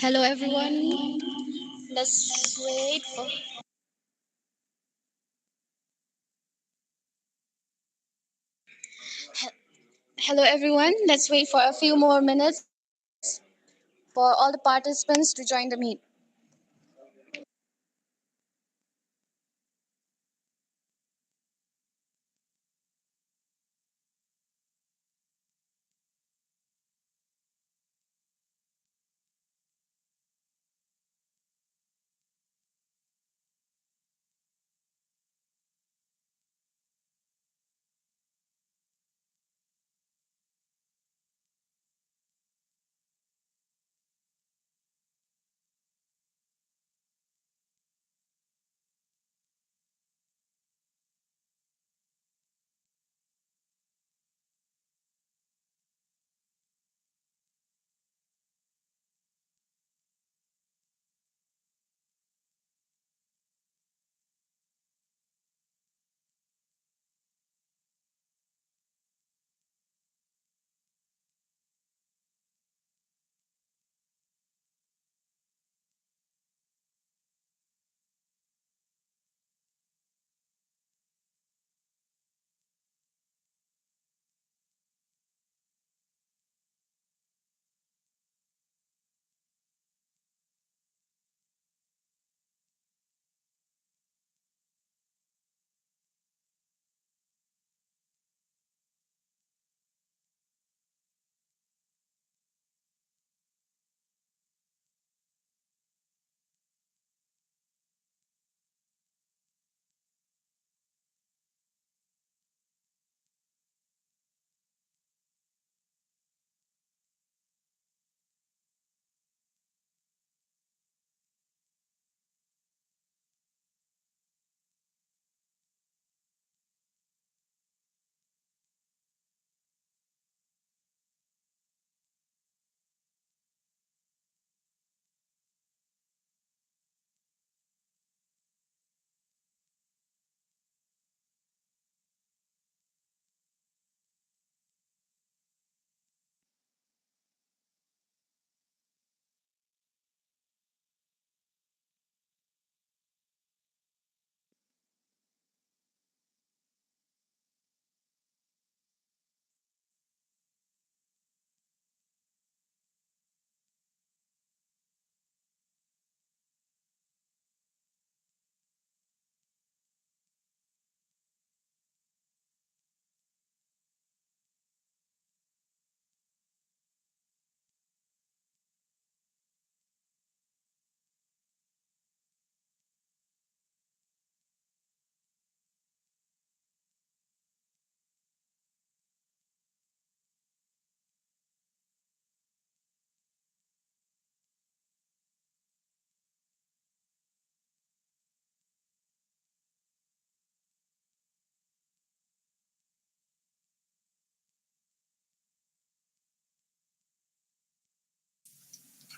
Hello everyone. Let's wait for Hello everyone. Let's wait for a few more minutes for all the participants to join the meet.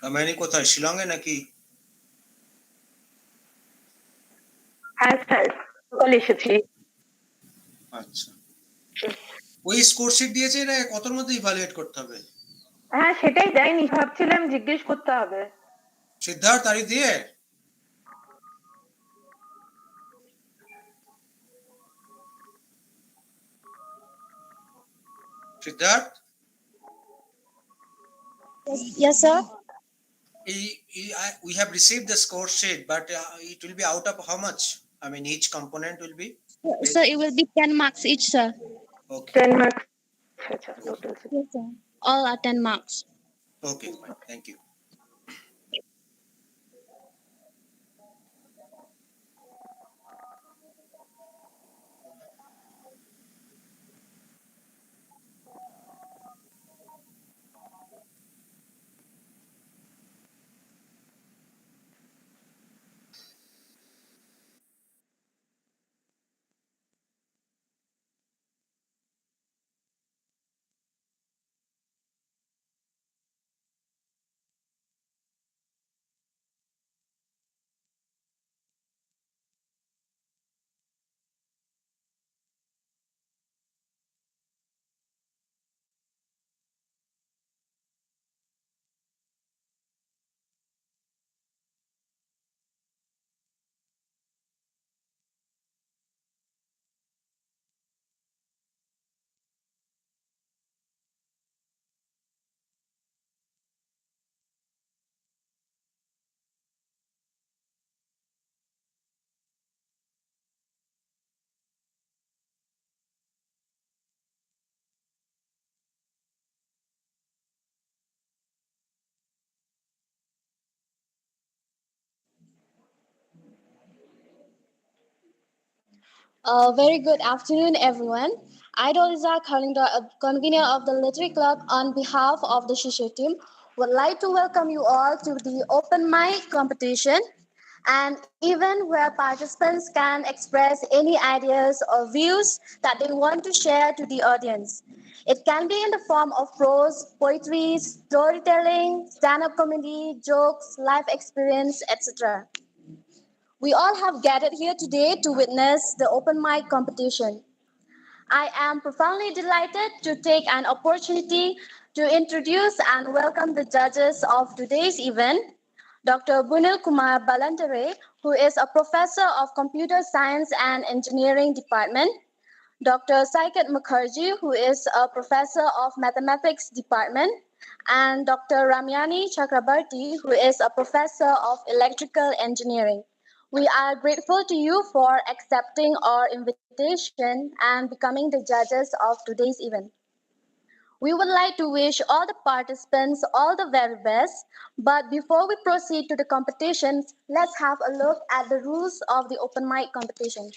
Ramayani কোথায়, শিলংয়ে নাকি? হ্যাঁ sir, সকালে এসেছি। আচ্ছা, ওই স্কোর শিট দিয়েছে না? কতর মধ্যে ইভালুয়েট করতে হবে? হ্যাঁ সেটাই দেয়নি, ভাবছিলাম জিজ্ঞেস করতে হবে। সিদ্ধার্থ, আর দিয়ে Siddharth, Yes, sir. we have received the score sheet, but it will be out of how much? I mean, each component will be Sir, it will be 10 marks each, sir. okay. 10 marks. আচ্ছা total. Yes, sir. All are 10 marks. Okay, fine. Thank you. Very good afternoon, everyone. I, Doliza Khalingdar, a convener of the Literary Club, on behalf of the Shishir team, would like to welcome you all to the open mic competition, an event where participants can express any ideas or views that they want to share to the audience. It can be in the form of prose, poetry, storytelling, stand-up comedy, jokes, life experience, etc. We all have gathered here today to witness the open mic competition. I am profoundly delighted to take an opportunity to introduce and welcome the judges of today's event. Dr. Bunil Kumar Balantare, who is a professor of Computer Science and Engineering Department. Dr. Saikat Mukherjee, who is a professor of Mathematics Department, and Dr. Ramyani Chakrabarti, who is a professor of Electrical Engineering. We are grateful to you for accepting our invitation and becoming the judges of today's event. We would like to wish all the participants all the very best, but before we proceed to the competitions, let's have a look at the rules of the open mic competition.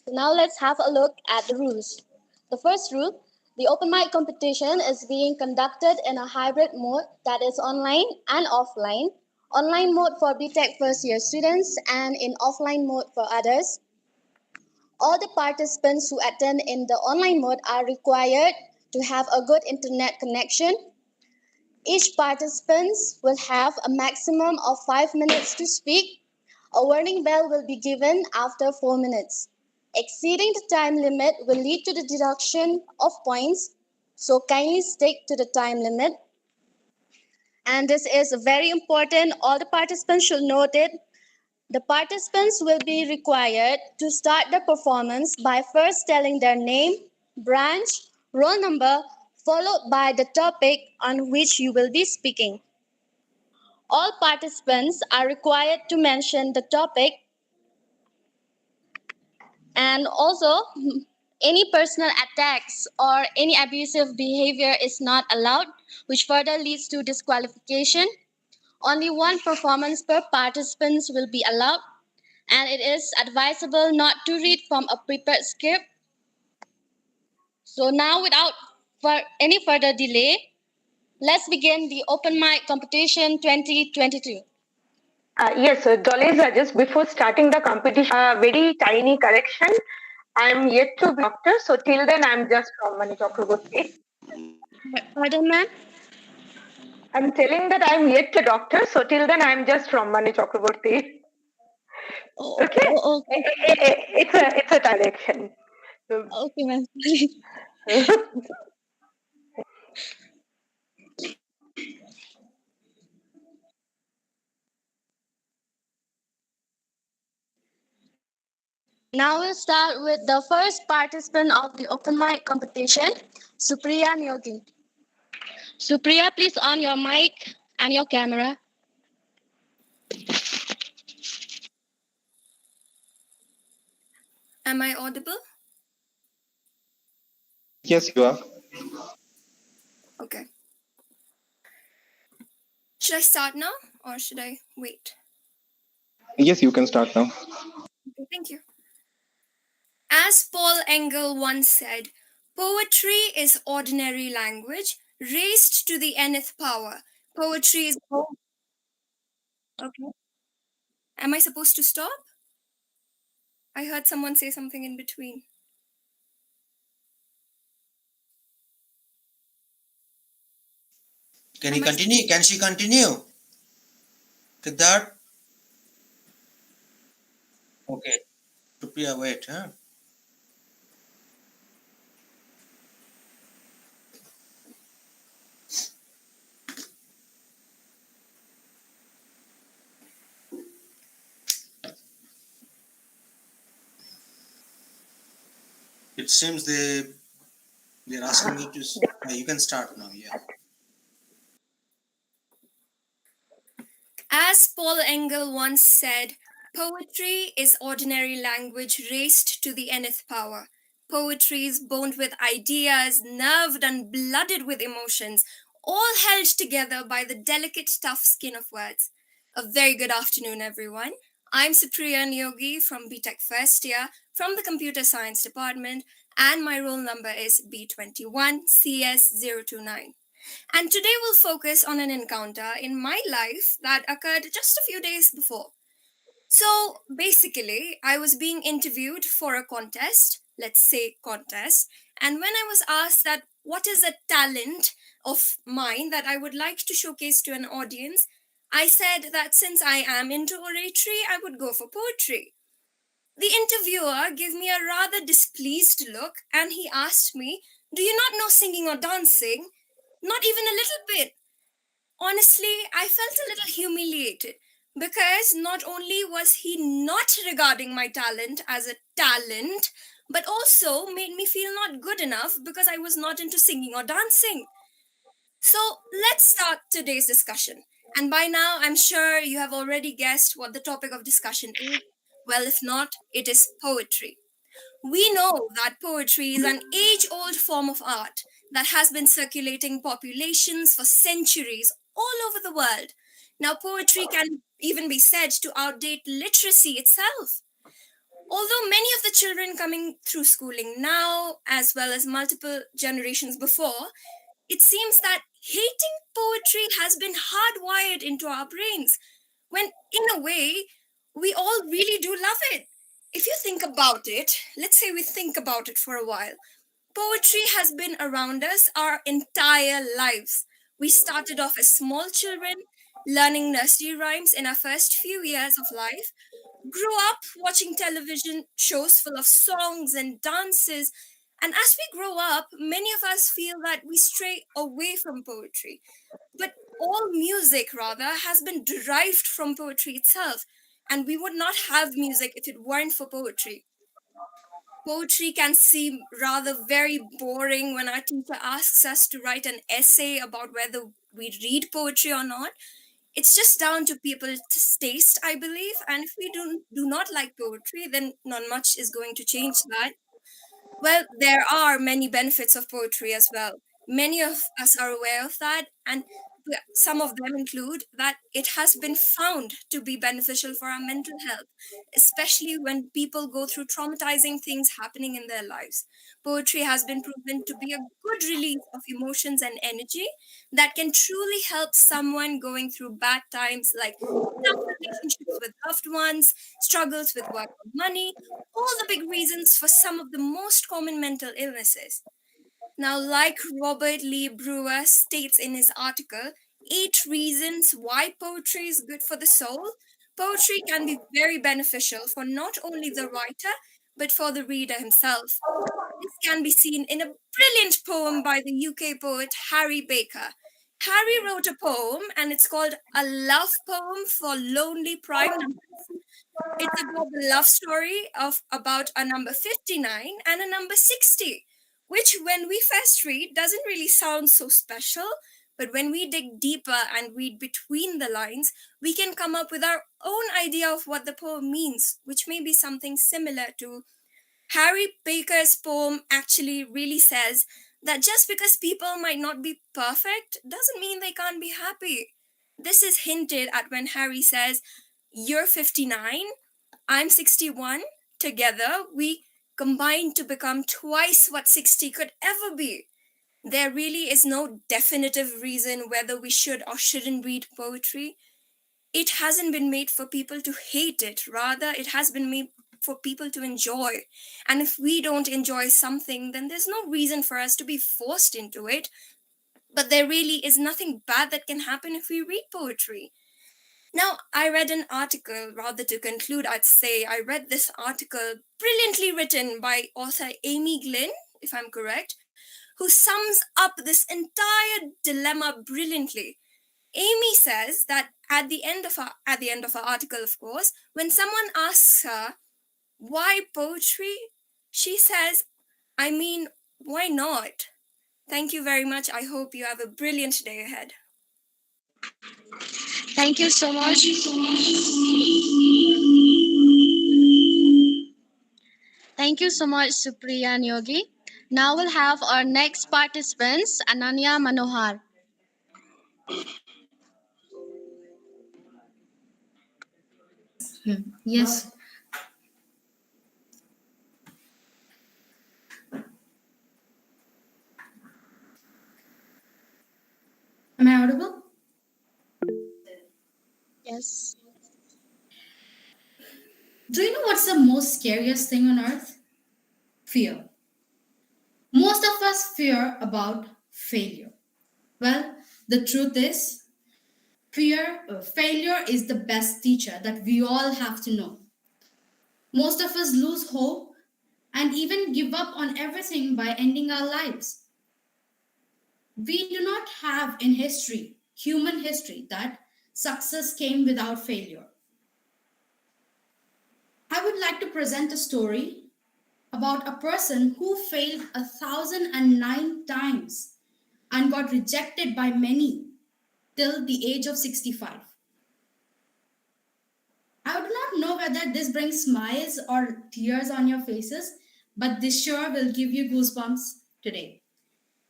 So now let's have a look at the rules. The first rule, the open mic competition is being conducted in a hybrid mode that is online and offline. Online mode for BTech first year students and in offline mode for others. All the participants who attend in the online mode are required to have a good internet connection. Each participant will have a maximum of 5 minutes to speak. A warning bell will be given after 4 minutes. Exceeding the time limit will lead to the deduction of points, so kindly stick to the time limit. And this is very important. All the participants should note it. The participants will be required to start the performance by first telling their name, branch, roll number, followed by the topic on which you will be speaking. All participants are required to mention the topic, and also any personal attacks or any abusive behavior is not allowed, which further leads to disqualification. Only one performance per participant will be allowed, and it is advisable not to read from a prepared script. So now, without any further delay, let's begin the Open Mic Competition 2023. Yes, Doleza, just before starting the competition, a very tiny correction. I'm yet to be doctor, so till then I'm just from Mani Chakraborty. Pardon, ma'am? I'm telling that I'm yet to doctor, so till then I'm just from Mani Chakraborty. Okay? Okay. It's a direction. Okay, ma'am. Now we'll start with the first participant of the open mic competition, Supriya Nyogi. Supriya, please on your mic and your camera. Am I audible? Yes, you are. Okay. Should I start now or should I wait? Yes, you can start now. Okay, thank you. As Paul Engel once said, poetry is ordinary language raised to the nth power. Poetry is. Okay. Am I supposed to stop? I heard someone say something in between. Can he continue? Can she continue? Siddharth? Okay. Supriya, wait. Huh? It seems they're asking you to. You can start now. Yeah. As Paul Engel once said, Poetry is ordinary language raised to the nth power. Poetry is boned with ideas, nerved and blooded with emotions, all held together by the delicate, tough skin of words. A very good afternoon, everyone. I'm Supriya Nyogi from BTech First Year from the Computer Science Department, and my roll number is B21CS029. And today we'll focus on an encounter in my life that occurred just a few days before. So basically, I was being interviewed for a contest, let's say contest, and when I was asked that what is a talent of mine that I would like to showcase to an audience, I said that since I am into oratory, I would go for poetry. The interviewer gave me a rather displeased look and he asked me, "Do you not know singing or dancing?" Not even a little bit. Honestly, I felt a little humiliated because not only was he not regarding my talent as a talent, but also made me feel not good enough because I was not into singing or dancing. So let's start today's discussion. And by now, I'm sure you have already guessed what the topic of discussion is. Well, if not, it is poetry. We know that poetry is an age old form of art that has been circulating populations for centuries all over the world. Now, poetry can even be said to outdate literacy itself. Although many of the children coming through schooling now, as well as multiple generations before, it seems that hating poetry has been hardwired into our brains, when in a way, we all really do love it. If you think about it, let's say we think about it for a while. Poetry has been around us our entire lives. We started off as small children, learning nursery rhymes in our first few years of life, grew up watching television shows full of songs and dances. And as we grow up, many of us feel that we stray away from poetry. But all music, rather, has been derived from poetry itself. And we would not have music if it weren't for poetry. Poetry can seem rather very boring when our teacher asks us to write an essay about whether we read poetry or not. It's just down to people's taste, I believe. And if we do not like poetry, then not much is going to change that. Well, there are many benefits of poetry as well. Many of us are aware of that, and some of them include that it has been found to be beneficial for our mental health, especially when people go through traumatizing things happening in their lives. Poetry has been proven to be a good release of emotions and energy that can truly help someone going through bad times like tough relationships with loved ones, struggles with work or money, all the big reasons for some of the most common mental illnesses. Now, like Robert Lee Brewer states in his article, 8 Reasons Why Poetry is Good for the Soul, poetry can be very beneficial for not only the writer, but for the reader himself. This can be seen in a brilliant poem by the UK poet Harry Baker. Harry wrote a poem and it's called A Love Poem for Lonely Prime Numbers. It's about the love story of about a number 59 and a number 60, which when we first read doesn't really sound so special, but when we dig deeper and read between the lines, we can come up with our own idea of what the poem means, which may be something similar to Harry Baker's poem actually really says that just because people might not be perfect doesn't mean they can't be happy. This is hinted at when Harry says, "You're 59, I'm 61. Together, we combine to become twice what 60 could ever be." There really is no definitive reason whether we should or shouldn't read poetry. It hasn't been made for people to hate it. Rather, it has been made for people to enjoy. And if we don't enjoy something, then there's no reason for us to be forced into it. But there really is nothing bad that can happen if we read poetry. Now, I read an article, rather to conclude, I'd say I read this article brilliantly written by author Amy Glynn, if I'm correct, who sums up this entire dilemma brilliantly. Amy says that at the end of her article, of course, when someone asks her why poetry, she says, "I mean, why not?" Thank you very much. I hope you have a brilliant day ahead. Thank you so much. Thank you so much, Supriya and Yogi. Now we'll have our next participants, Ananya Manohar. Yes. Am I audible? Yes. Do you know what's the most scariest thing on earth? Fear. Most of us fear about failure. Well, the truth is, failure is the best teacher that we all have to know. Most of us lose hope and even give up on everything by ending our lives. We do not have in history, human history, that success came without failure. I would like to present a story about a person who failed 1,009 times and got rejected by many till the age of 65. I do not know whether this brings smiles or tears on your faces, but this sure will give you goosebumps today.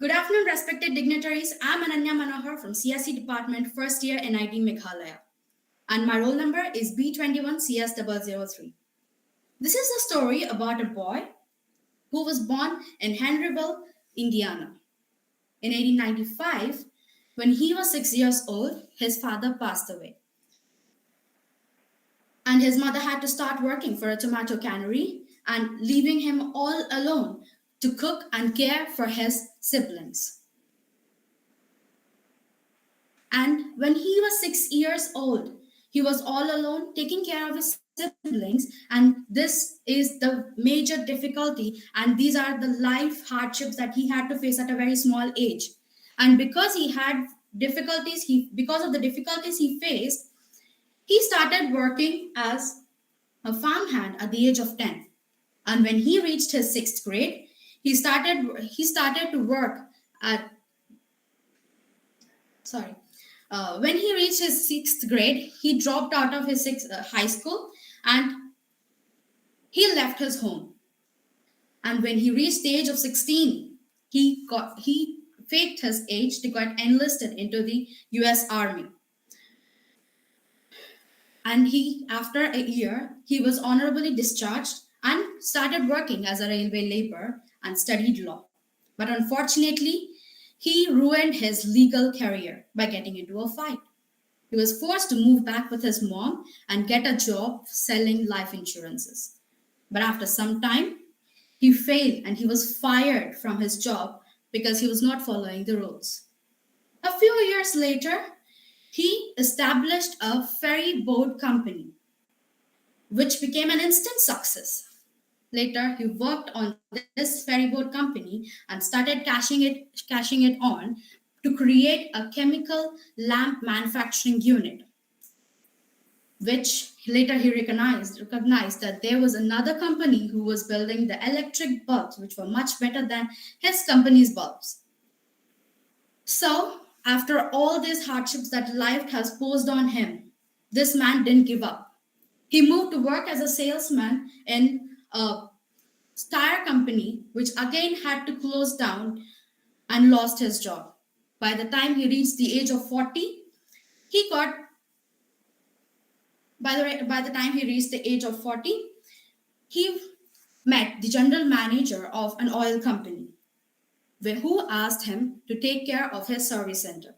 Good afternoon, respected dignitaries. I'm Ananya Manohar from CSE Department, first year NIT Meghalaya, and my roll number is B21CS003. This is a story about a boy who was born in Henryville, Indiana. In 1895, when he was 6 years old, his father passed away. And his mother had to start working for a tomato cannery and leaving him all alone to cook and care for his siblings. And when he was 6 years old, he was all alone taking care of his siblings. And this is the major difficulty. And these are the life hardships that he had to face at a very small age. And because he had difficulties, because of the difficulties he faced, he started working as a farmhand at the age of 10. And when he reached his 6th grade, he started to work at sorry. When he reached his 6th grade, he dropped out of his high school and he left his home. And when he reached the age of 16, he faked his age to get enlisted into the US Army. And after a year, he was honorably discharged and started working as a railway laborer and studied law. But unfortunately, he ruined his legal career by getting into a fight. He was forced to move back with his mom and get a job selling life insurances. But after some time, he failed and he was fired from his job because he was not following the rules. A few years later, he established a ferry boat company, which became an instant success. Later, he worked on this ferry boat company and started cashing it on to create a chemical lamp manufacturing unit, which later he recognized that there was another company who was building the electric bulbs, which were much better than his company's bulbs. So, after all these hardships that life has posed on him, this man didn't give up. He moved to work as a salesman in a tire company, which again had to close down and lost his job. By the time he reached the age of 40, by the time he reached the age of 40, he met the general manager of an oil company, who asked him to take care of his service center.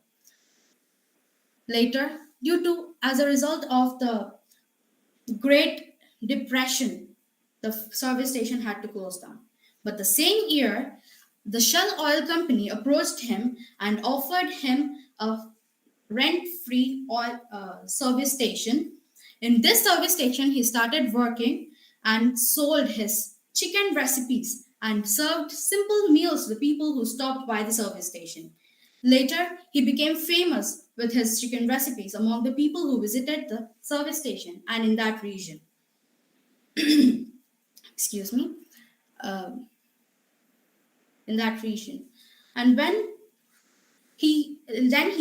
Later, as a result of the Great Depression, the service station had to close down. But the same year, the Shell Oil Company approached him and offered him a rent-free oil service station. In this service station, he started working and sold his chicken recipes and served simple meals to the people who stopped by the service station. Later, he became famous with his chicken recipes among the people who visited the service station and in that region. Excuse me. In that region. And then he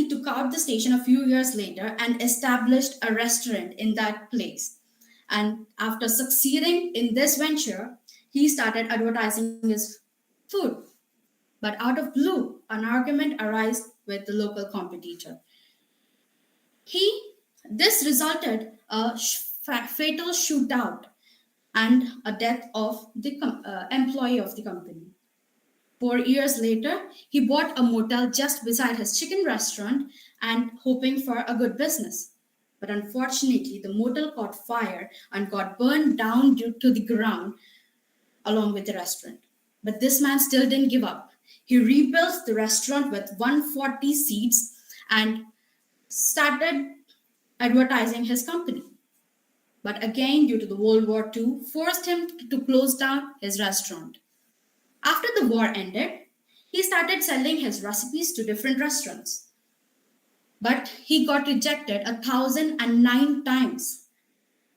took out the station a few years later and established a restaurant in that place. And after succeeding in this venture, he started advertising his food. But out of blue, an argument arose with the local competitor. He this resulted a fatal shootout and a death of the employee of the company. 4 years later, he bought a motel just beside his chicken restaurant and hoping for a good business. But unfortunately, the motel caught fire and got burned down due to the ground along with the restaurant. But this man still didn't give up. He rebuilt the restaurant with 140 seats and started advertising his company. But again, due to the World War II, forced him to close down his restaurant. After the war ended, he started selling his recipes to different restaurants. But he got rejected 1,009 times.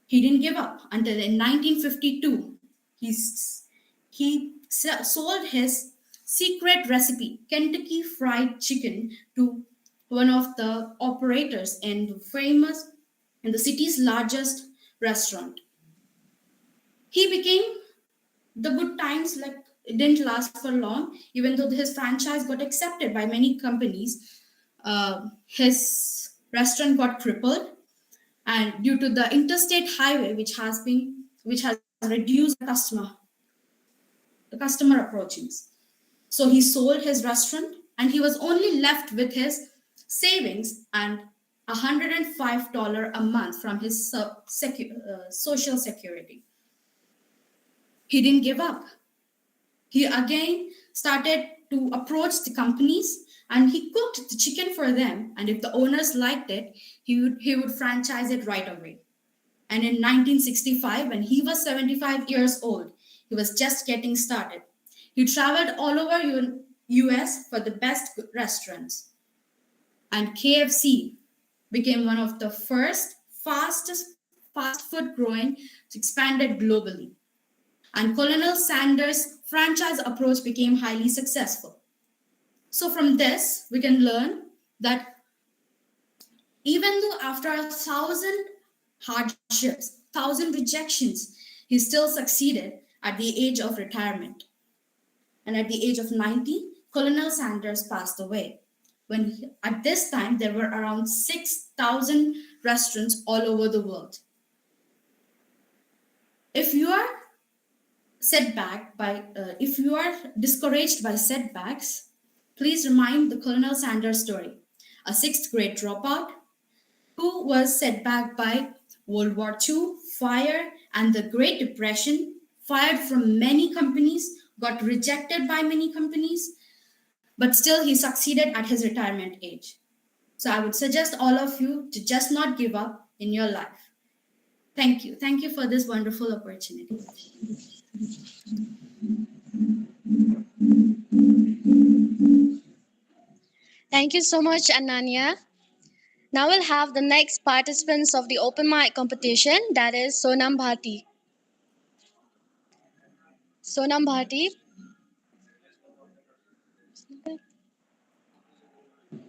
He didn't give up until in 1952, he sold his secret recipe, Kentucky Fried Chicken, to one of the operators in the city's largest restaurant. He became the good times, like it didn't last for long, even though his franchise got accepted by many companies. His restaurant got crippled, and due to the interstate highway, which has reduced the customer approachings. So he sold his restaurant, and he was only left with his savings and $105 a month from his social security. He didn't give up. He again started to approach the companies, and he cooked the chicken for them. And if the owners liked it, he would franchise it right away. And in 1965, when he was 75 years old, he was just getting started. He traveled all over US for the best restaurants. And KFC became one of the first fastest fast food growing, expanded globally. And Colonel Sanders' franchise approach became highly successful. So from this, we can learn that even though after 1,000 hardships, 1,000 rejections, he still succeeded at the age of retirement. And at the age of 90, Colonel Sanders passed away. At this time, there were around 6,000 restaurants all over the world. If you are if you are discouraged by setbacks, please remind the Colonel Sanders story, a sixth grade dropout who was set back by World War II, fire, and the Great Depression, fired from many companies, got rejected by many companies, but still he succeeded at his retirement age. So I would suggest all of you to just not give up in your life. Thank you. Thank you for this wonderful opportunity. Thank you so much, Ananya. Now we'll have the next participants of the open mic competition, that is Sonam Bhati. Sonam Bhati.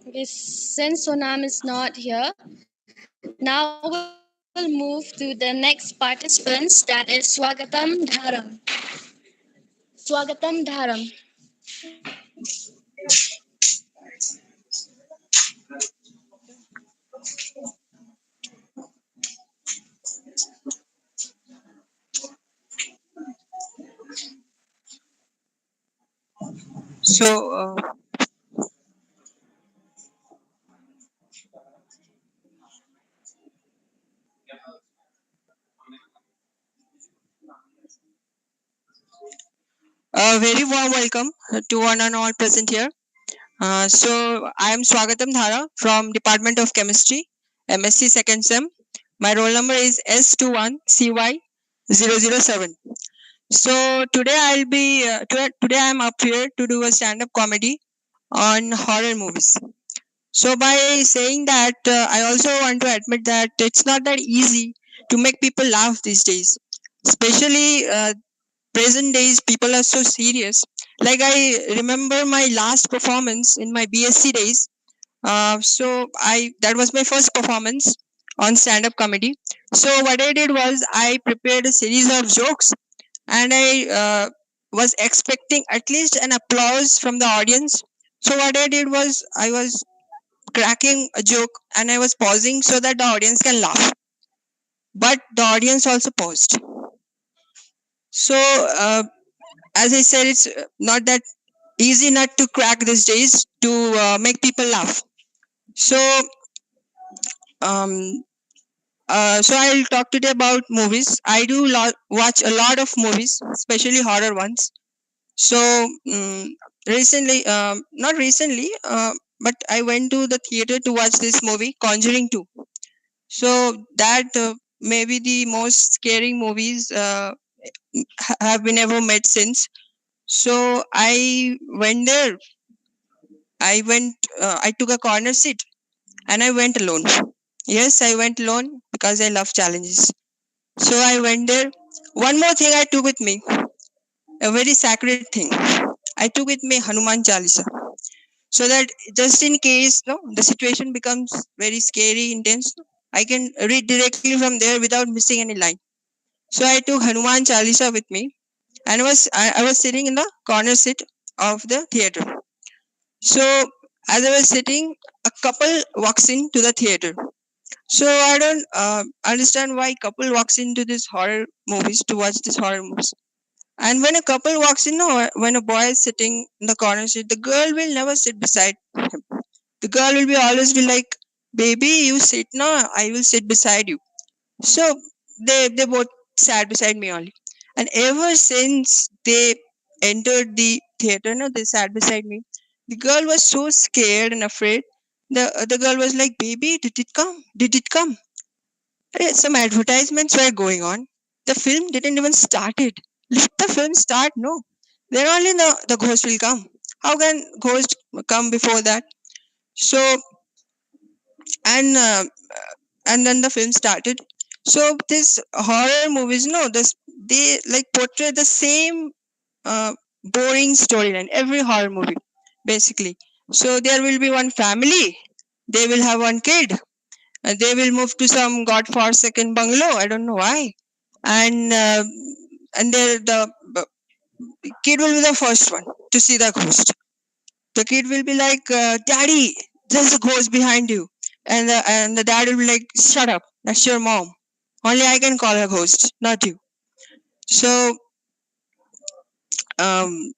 Okay, since Sonam is not here, now we'll move to the next participants, that is Swagatam Dharam. Swagatam Dharam. So, a very warm welcome to one and all present here. So, I am Swagatam Dhara from Department of Chemistry, MSc Second Sem. My roll number is S21CY007. So today I am up here to do a stand-up comedy on horror movies. So by saying that, I also want to admit that it's not that easy to make people laugh these days. Especially present days, people are so serious. Like I remember my last performance in my BSc days. That was my first performance on stand-up comedy. So what I did was I prepared a series of jokes and I was expecting at least an applause from the audience. So what I did was I was cracking a joke and I was pausing so that the audience can laugh. But the audience also paused. So as I said, it's not that easy nut to crack these days to make people laugh. So um, so I'll talk today about movies. I do watch a lot of movies, especially horror ones. So recently, not recently, but I went to the theater to watch this movie, Conjuring 2. So that may be the most scary movies have been ever made since. So I went there. I took a corner seat and I went alone. Yes, I went alone because I love challenges. So I went there. One more thing I took with me, a very sacred thing. I took with me Hanuman Chalisa, so that just in case the situation becomes very scary, intense, I can read directly from there without missing any line. So I took Hanuman Chalisa with me, and I was sitting in the corner seat of the theater. So as I was sitting, a couple walks into the theater. So I don't understand why couple walks into this horror movies to watch this horror movies. And when a couple walks in, or when a boy is sitting in the corner seat, the girl will never sit beside him. The girl will be always be like, "Baby, you sit now. I will sit beside you." So they both sat beside me only. And ever since they entered the theater, no, they sat beside me. The girl was so scared and afraid. The girl was like, "Baby, did it come? Did it come?" Some advertisements were going on. The film didn't even started. Let the film start. No, then only the ghost will come. How can ghost come before that? So and uh, and then the film started. So this horror movies, no, this they like portray the same boring storyline. Every horror movie, basically. So there will be one family. They will have one kid. And they will move to some god-forsaken bungalow. I don't know why. And the kid will be the first one to see the ghost. The kid will be like, "Daddy, there's a ghost behind you," and the dad will be like, "Shut up, that's your mom. Only I can call her ghost, not you." So um,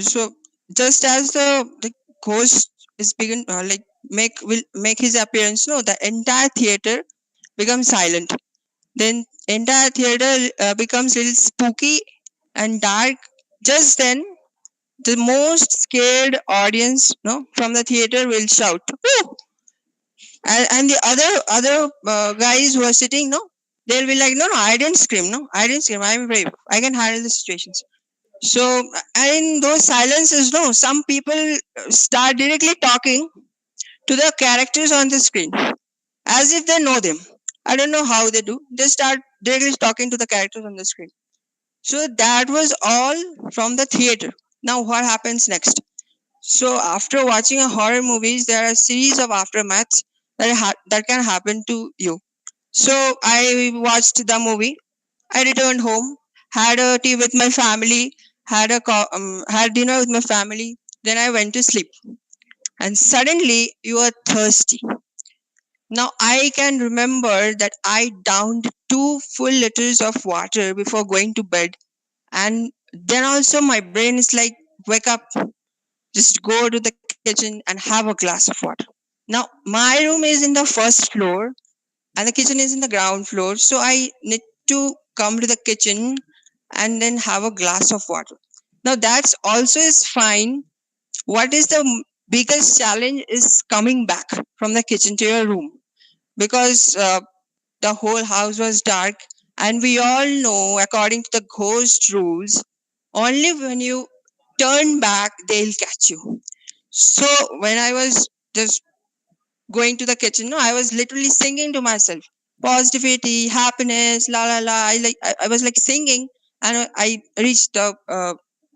so just as the ghost is begin like make his appearance, no, the entire theater becomes silent. Then entire theater becomes little spooky and dark. Just then, the most scared audience, no, from the theater will shout, "Woo!" And the other guys who are sitting, no, they'll be like, "No, no, I didn't scream. No, I didn't scream. I'm brave. I can handle the situations." So, and in those silences, no, some people start directly talking to the characters on the screen as if they know them. I don't know how they do. They start directly talking to the characters on the screen. So that was all from the theater. Now what happens next? So after watching a horror movies, there are a series of aftermaths that can happen to you. So I watched the movie. I returned home, had a tea with my family, had dinner with my family. Then I went to sleep, and suddenly you are thirsty. Now I can remember that I downed 2 full liters of water before going to bed, and then also my brain is like, "Wake up, just go to the kitchen and have a glass of water." Now my room is in the first floor and the kitchen is in the ground floor, so I need to come to the kitchen and then have a glass of water. Now that's also is fine. What is the biggest challenge is coming back from the kitchen to your room, because the whole house was dark, and we all know, according to the ghost rules, only when you turn back they'll catch you. So when I was just going to the kitchen, no, I was literally singing to myself, positivity, happiness, la la la. I was like singing, and I reached the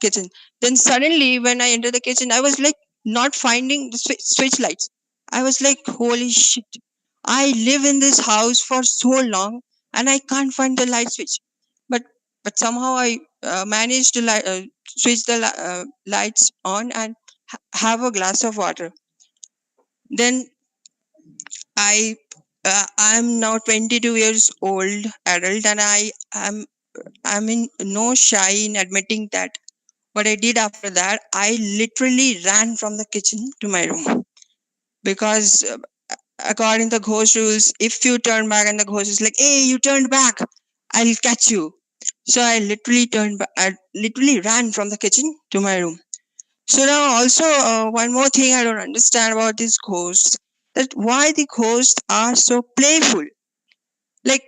kitchen. Then suddenly, when I entered the kitchen, I was like not finding the switch lights. I was like, "Holy shit! I live in this house for so long, and I can't find the light switch." But but somehow I managed to switch the lights on and have a glass of water. Then I'm now 22 years old adult, and I'm in no shy in admitting that what I did after that, I literally ran from the kitchen to my room, because according to the ghost rules, if you turn back and the ghost is like, "Hey, you turned back, I'll catch you." So I literally turned back. I literally ran from the kitchen to my room. So now also one more thing I don't understand about these ghosts, that why the ghosts are so playful. Like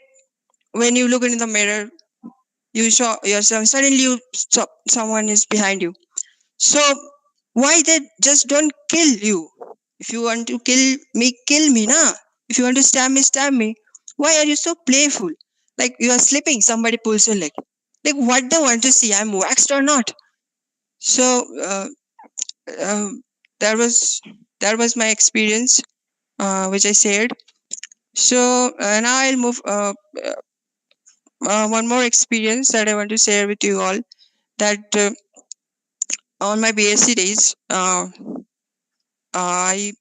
when you look into the mirror, you saw yourself, suddenly someone is behind you. So why they just don't kill you? If you want to kill me, na. If you want to stab me. Why are you so playful? Like you are sleeping, somebody pulls your leg. Like what they want to see, I'm waxed or not. So uh, that was my experience, which I shared. So now I'll move one more experience that I want to share with you all. That on my BSc days, I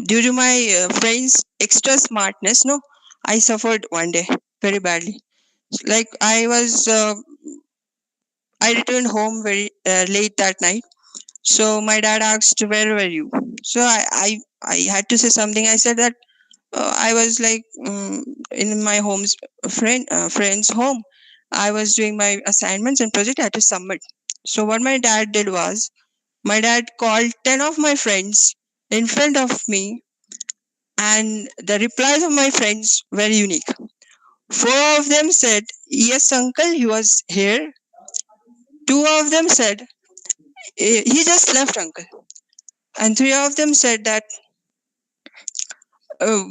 due to my friends' extra smartness, no, I suffered one day very badly. Like I returned home very late that night. So my dad asked, "Where were you?" So I had to say something. I said that I was like in my friend's home. I was doing my assignments and project. I had to submit. So what my dad did was, my dad called 10 of my friends in front of me, and the replies of my friends were unique. Four of them said, "Yes, uncle, he was here." Two of them said, "He just left, uncle." And three of them said that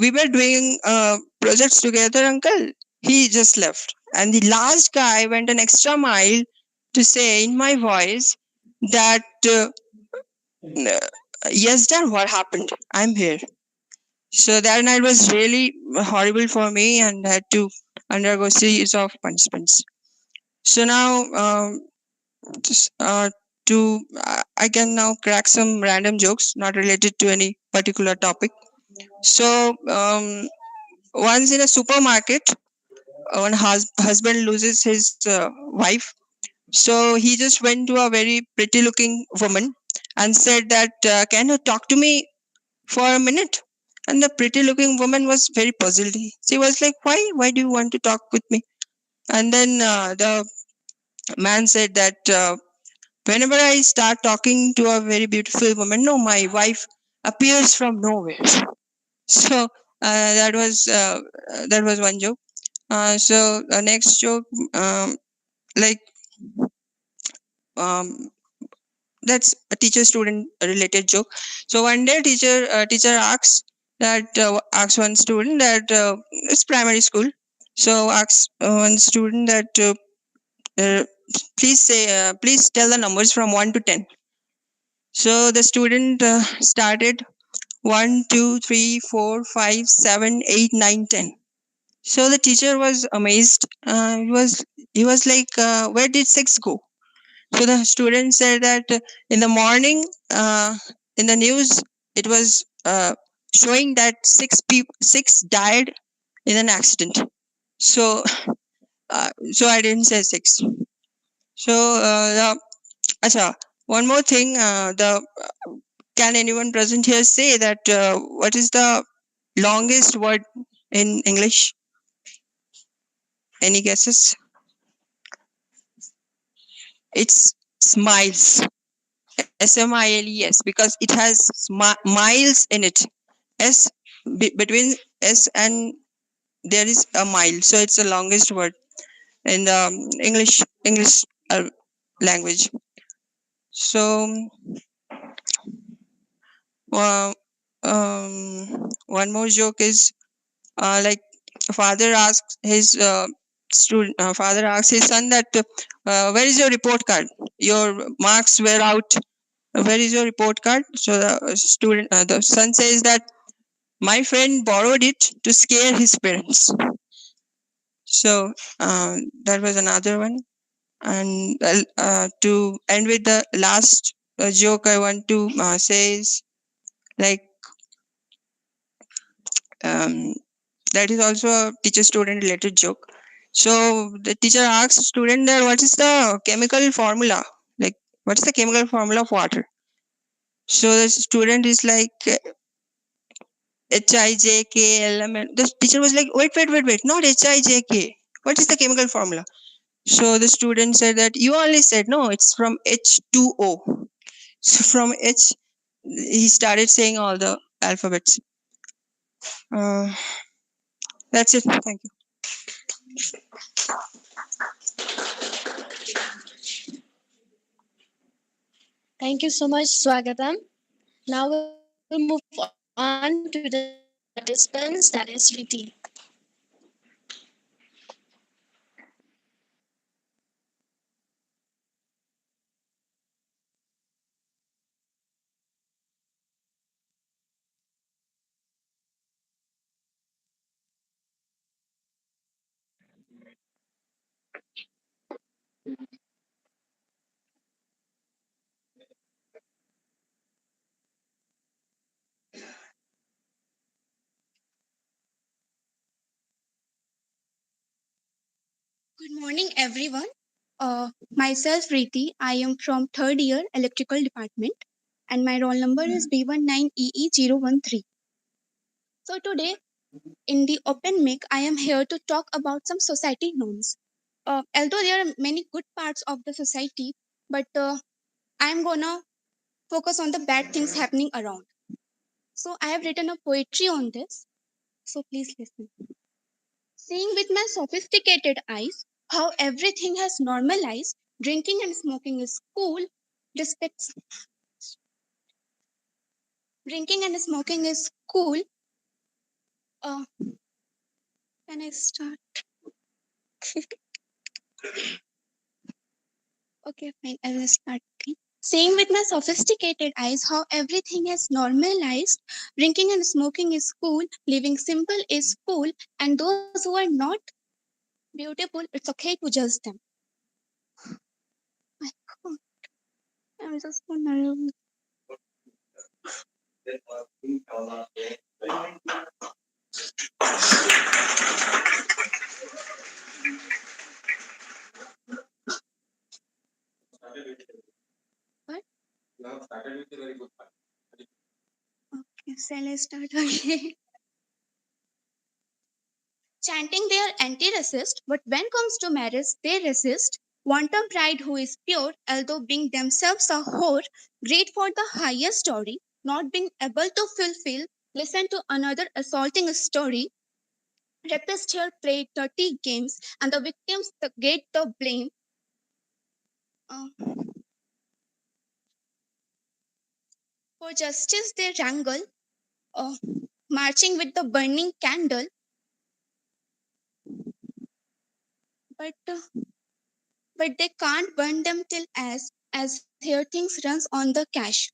we were doing projects together, uncle. He just left. And the last guy went an extra mile to say in my voice that, yes, dad, what happened? I'm here. So that night was really horrible for me, and I had to undergo series of punishments. So now, just, I can now crack some random jokes not related to any particular topic. So once in a supermarket, one husband loses his wife. So he just went to a very pretty looking woman and said that, "Can you talk to me for a minute?" And the pretty looking woman was very puzzled. She was like, "Why do you want to talk with me?" And then the man said that, "Whenever I start talking to a very beautiful woman, no, my wife appears from nowhere." So that was one joke. So the next joke, like um, that's a teacher-student related joke. So one day, teacher asks one student that, it's primary school. So asks one student that, uh, please tell the numbers from 1 to 10. So the student started 1, 2, 3, 4, 5, 7, 8, 9, 10. So the teacher was amazed. He was like, "Where did 6 go?" So the student said that, in the morning, in the news, it was showing that 6 died in an accident. So so I didn't say 6. So one more thing. Can anyone present here say that, what is the longest word in English? Any guesses? It's smiles. SMILES, because it has miles in it. Between S and there is a mile, so it's the longest word in the English language. So one more joke is, like father asks his son that, where is your report card? Your marks were out. Where is your report card? So the son says that, my friend borrowed it to scare his parents. So that was another one. And to end with the last joke, I want to say is like um, that is also a teacher-student related joke. So the teacher asks student that what is the chemical formula? Like what is the chemical formula of water? So the student is like HIJKLMN. The teacher was like, wait, not HIJK. What is the chemical formula? So the student said that you only said no, it's from H2O. So from H, he started saying all the alphabets. Uh, that's it. Thank you. Thank you so much, Swagatam. Now we'll move on to the next participants, that is Riti. Good morning, everyone. Myself, Riti. I am from third year electrical department, and my roll number is B19EE013. So today, in the open mic, I am here to talk about some society norms. Although there are many good parts of the society, but I am gonna focus on the bad things happening around. So I have written a poetry on this. So please listen. Seeing with my sophisticated eyes how everything has normalized, drinking and smoking is cool, respects drinking and smoking is cool. Uh, can I start? Okay, fine, I will start. Okay. Seeing with my sophisticated eyes how everything has normalized, drinking and smoking is cool, living simple is cool, and those who are not beautiful, it's okay to judge them. My God, I'm just so nervous. What? Okay, shall I start again? Chanting they are anti-racist, but when comes to marriage, they resist. Wanton pride who is pure, although being themselves a whore, great for the highest story, not being able to fulfill, listen to another assaulting a story. Rapists here play dirty games, and the victims get the blame. Uh, for justice, they wrangle, uh, marching with the burning candle, but they can't burn them till as here things runs on the cash.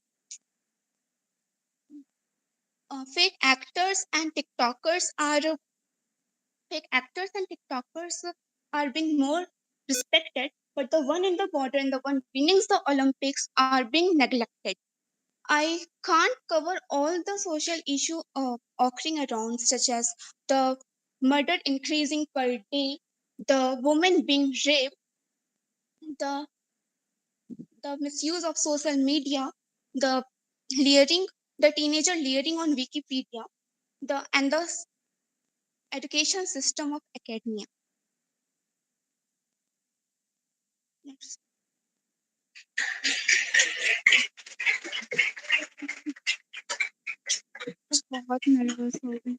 Fake actors and TikTokers are fake actors and TikTokers are being more respected, but the one in the border and the one winning the Olympics are being neglected. I can't cover all the social issue occurring around, such as the murder increasing per day, the woman being raped, the the misuse of social media, the leering, the teenager leering on Wikipedia, the education system of academia. Next. बहुत nervous हो गई.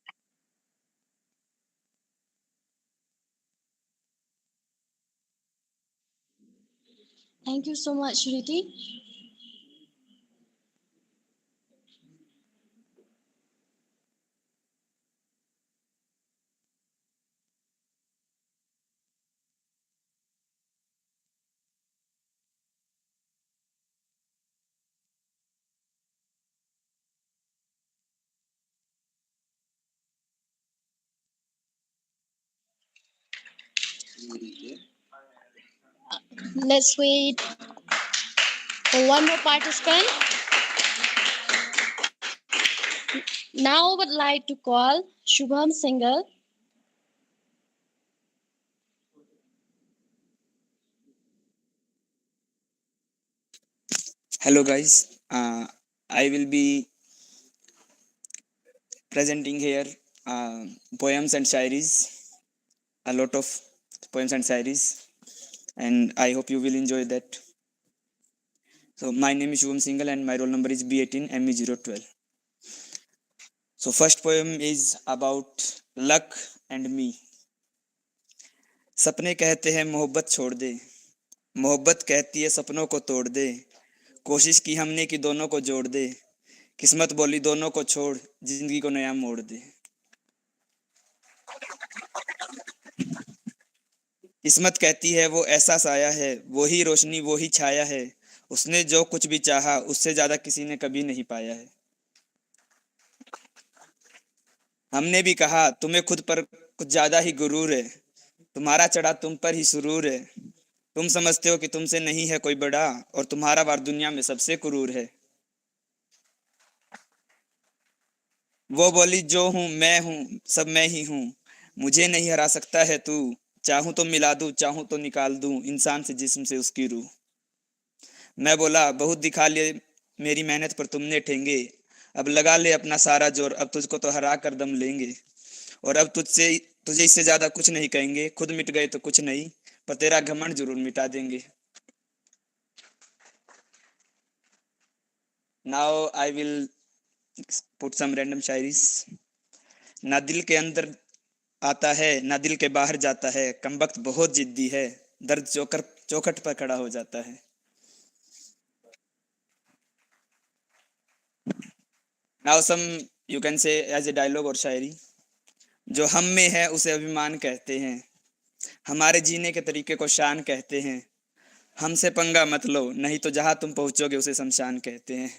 Thank you so much, Riti. Let's wait for one more participant. Now I would like to call Shubham Singhal. Hello guys, I will be presenting here poems and shairis, a lot of poems and shairis, and I hope you will enjoy that. So my name is Shubham Singhal and my roll number is B18 ME012. So first poem is about luck and me. सपने कहते हैं मोहब्बत छोड़ दे, मोहब्बत कहती है सपनों को तोड़ दे, कोशिश की हमने कि दोनों को जोड़ दे, किस्मत बोली दोनों को छोड़ जिंदगी को नया मोड़ दे। किस्मत कहती है वो ऐसा साया है, वो ही रोशनी वो ही छाया है, उसने जो कुछ भी चाहा उससे ज्यादा किसी ने कभी नहीं पाया है। हमने भी कहा तुम्हें खुद पर कुछ ज्यादा ही गुरूर है, तुम्हारा चढ़ा तुम पर ही सुरूर है, तुम समझते हो कि तुमसे नहीं है कोई बड़ा और तुम्हारा वार दुनिया में सबसे क्रूर है। वो बोली जो हूँ मैं हूँ सब मैं ही हूँ, मुझे नहीं हरा सकता है तू, चाहूं तो मिला दूं चाहूं तो निकाल दूं इंसान से जिस्म से उसकी रूह। मैं बोला बहुत दिखा लिए मेरी मेहनत पर तुमने ठेंगे, अब लगा ले अपना सारा जोर, अब तुझको तो हरा कर दम लेंगे, और अब तुझे इससे ज्यादा कुछ नहीं कहेंगे, खुद मिट गए तो कुछ नहीं पर तेरा घमंड जरूर मिटा देंगे। Now I will put some random शायरीज। ना दिल के अंदर आता है ना दिल के बाहर जाता है, कमबख्त बहुत जिद्दी है, दर्द चौखट पर खड़ा हो जाता है। Now some you can say as a dialogue और शायरी। जो हम में है उसे अभिमान कहते हैं, हमारे जीने के तरीके को शान कहते हैं, हमसे पंगा मत लो नहीं तो जहां तुम पहुंचोगे उसे शमशान कहते हैं।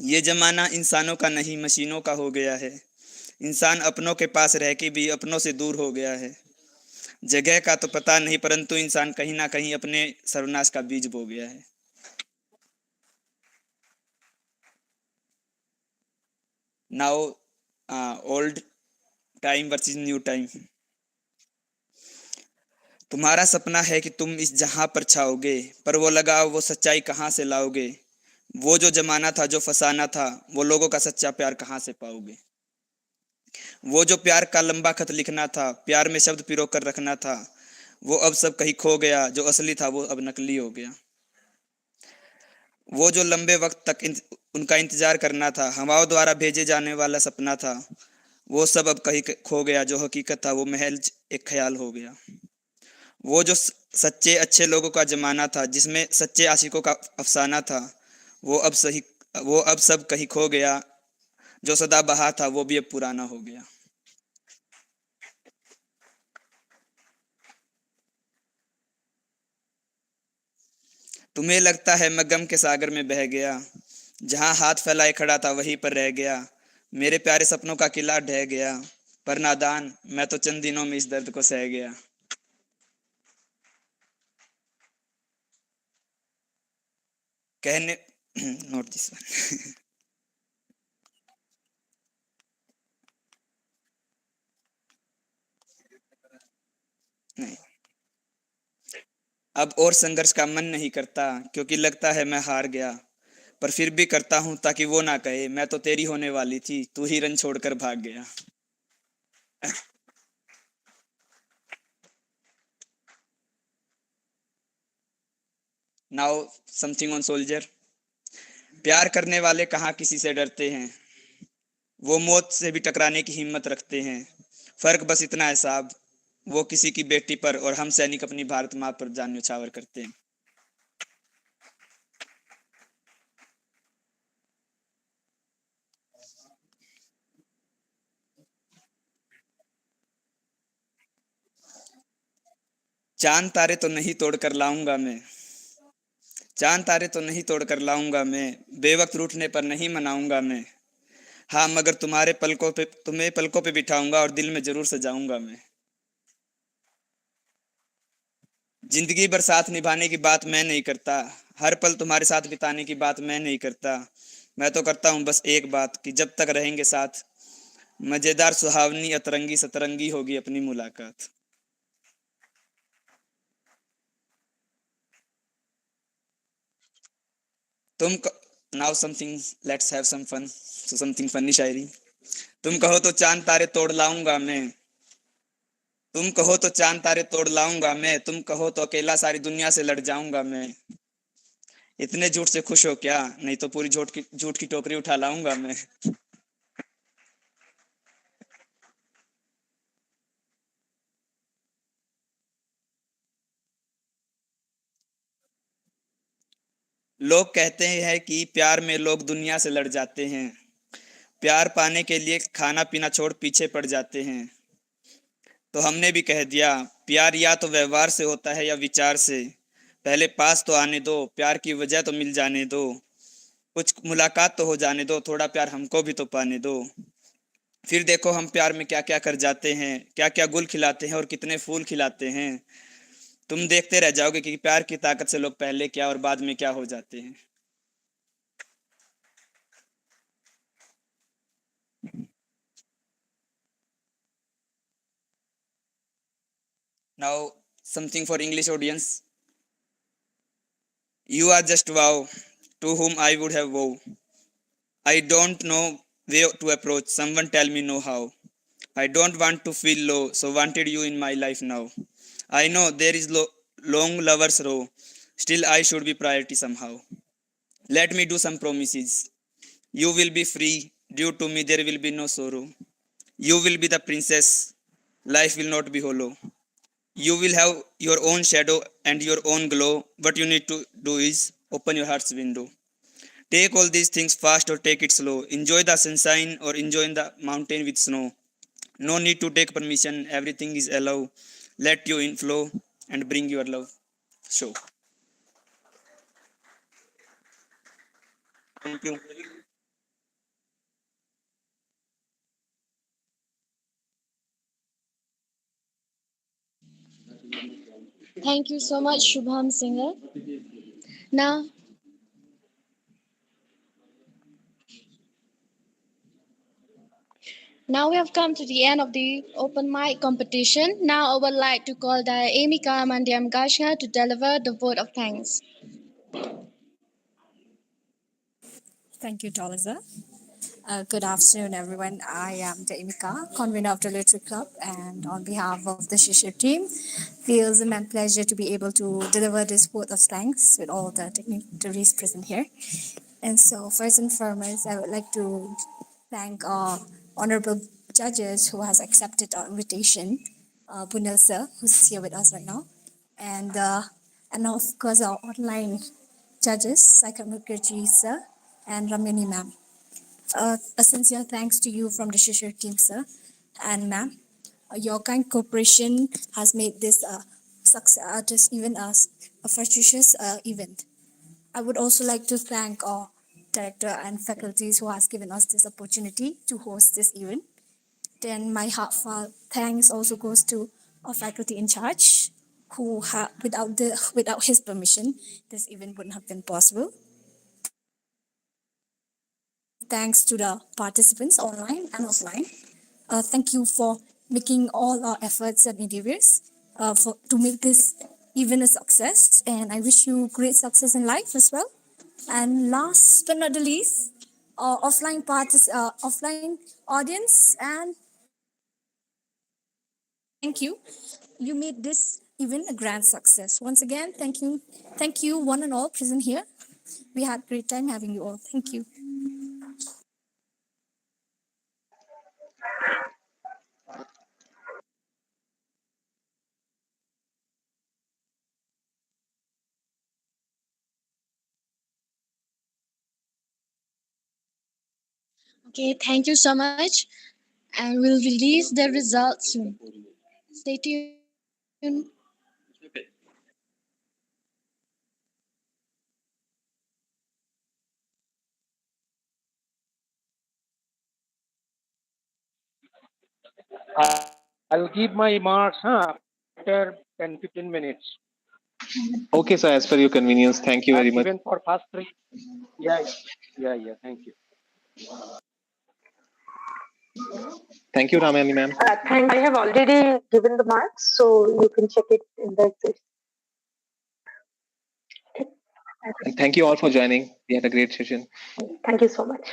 ये जमाना इंसानों का नहीं मशीनों का हो गया है, इंसान अपनों के पास रह के भी अपनों से दूर हो गया है, जगह का तो पता नहीं परंतु इंसान कहीं ना कहीं अपने सर्वनाश का बीज बो गया है। Now old time versus new time. तुम्हारा सपना है कि तुम इस जहां पर छाओगे, पर वो लगाओ वो सच्चाई कहाँ से लाओगे, वो जो जमाना था जो फसाना था वो लोगों का सच्चा प्यार कहाँ से पाओगे। वो जो प्यार का लंबा खत लिखना था, प्यार में शब्द पिरो कर रखना था, वो अब सब कहीं खो गया, जो असली था वो अब नकली हो गया। वो जो लंबे वक्त तक उनका इंतजार करना था, हवाओं द्वारा भेजे जाने वाला सपना था, वो सब अब कहीं खो गया, जो हकीकत था वो महज एक ख्याल हो गया। वो जो सच्चे अच्छे लोगों का जमाना था, जिसमें सच्चे आशिकों का अफसाना था, वो अब सब कहीं खो गया, जो सदा बहा था वो भी अब पुराना हो गया। तुम्हें लगता है मैं गम के सागर में बह गया, जहां हाथ फैलाए खड़ा था वहीं पर रह गया, मेरे प्यारे सपनों का किला ढह गया, पर नादान मैं तो चंद दिनों में इस दर्द को सह गया। कहने नोट दिस वन। नहीं, अब और संघर्ष का मन नहीं करता क्योंकि लगता है मैं हार गया, पर फिर भी करता हूं ताकि वो ना कहे मैं तो तेरी होने वाली थी, तू ही रन छोड़कर भाग गया। Now something on soldier. प्यार करने वाले कहाँ किसी से डरते हैं, वो मौत से भी टकराने की हिम्मत रखते हैं, फर्क बस इतना है साहब, वो किसी की बेटी पर और हम सैनिक अपनी भारत माँ पर जान न्यौछावर करते हैं। चांद तारे तो नहीं तोड़ कर लाऊंगा मैं, चांद तारे तो नहीं तोड़ कर लाऊंगा मैं, बेवक्त रूठने पर नहीं मनाऊंगा मैं, हाँ, मगर तुम्हें पलकों पे बिठाऊंगा और दिल में जरूर सजाऊंगा मैं। जिंदगी भर साथ निभाने की बात मैं नहीं करता, हर पल तुम्हारे साथ बिताने की बात मैं नहीं करता। मैं तो करता हूँ बस एक बात कि जब तक रहेंगे साथ, मजेदार सुहावनी अतरंगी सतरंगी होगी अपनी मुलाकात। तुम now something, let's have some fun, so something funny शायरी। तुम कहो तो चांद तारे तोड़ लाऊंगा मैं, तुम कहो तो चांद तारे तोड़ लाऊंगा मैं, तुम कहो तो अकेला सारी दुनिया से लड़ जाऊंगा मैं। इतने झूठ से खुश हो क्या, नहीं तो पूरी झूठ की टोकरी उठा लाऊंगा मैं। लोग कहते हैं कि प्यार में लोग दुनिया से लड़ जाते हैं, प्यार पाने के लिए खाना पीना छोड़ पीछे पड़ जाते हैं। तो हमने भी कह दिया, प्यार या तो व्यवहार से होता है या विचार से, पहले पास तो आने दो, प्यार की वजह तो मिल जाने दो, कुछ मुलाकात तो हो जाने दो, थोड़ा प्यार हमको भी तो पाने दो। फिर देखो हम प्यार में क्या क्या कर जाते हैं, क्या क्या गुल खिलाते हैं और कितने फूल खिलाते हैं। तुम देखते रह जाओगे कि प्यार की ताकत से लोग पहले क्या और बाद में क्या हो जाते हैं। Now, something for English audience. You are just wow, to whom I would have wow. I don't know where to approach. Someone tell me know how. I don't want to feel low, so wanted you in my life now. I know there is long lovers row. Still, I should be priority somehow. Let me do some promises. You will be free. Due to me, there will be no sorrow. You will be the princess. Life will not be hollow. You will have your own shadow and your own glow. What you need to do is open your heart's window. Take all these things fast or take it slow. Enjoy the sunshine or enjoy the mountain with snow. No need to take permission. Everything is allowed. Let you inflow and bring your love. Show. Thank you. Thank you so much, Shubham Singer. Now, now we have come to the end of the open mic competition. Now I would like to call the Amika Mandiam Gashia to deliver the vote of thanks. Thank you, Toliza. Good afternoon, everyone. I am Daimika, convener of the Literary Club, and on behalf of the Shishir team, feels a man pleasure to be able to deliver this vote of thanks with all the dignitaries present here. And so, first and foremost, I would like to thank our honorable judges who has accepted our invitation, Bunil sir, who's here with us right now, and uh, and of course our online judges, Saikar Mukherjee sir and Ramyani ma'am. A sincere thanks to you from the Shishir team, sir and ma'am. Your kind cooperation has made this success, just even a fructious event. I would also like to thank our director and faculties who has given us this opportunity to host this event. Then my heartfelt thanks also goes to our faculty in charge, who without his permission, this event wouldn't have been possible. Thanks to the participants online and offline. Thank you for making all our efforts and endeavors to make this even a success. And I wish you great success in life as well. And last but not the least, offline audience, and thank you. You made this even a grand success. Once again, thank you, one and all present here. We had great time having you all. Thank you. Okay, thank you so much, and we'll release the results soon. Stay tuned. I'll give my marks after 10-15 minutes. Okay, sir, as per your convenience. Thank you very much. Even for first three. Yeah. Thank you. Thank you, Ramani ma'am. I have already given the marks, so you can check it in the exit. And thank you all for joining. We had a great session. Thank you so much.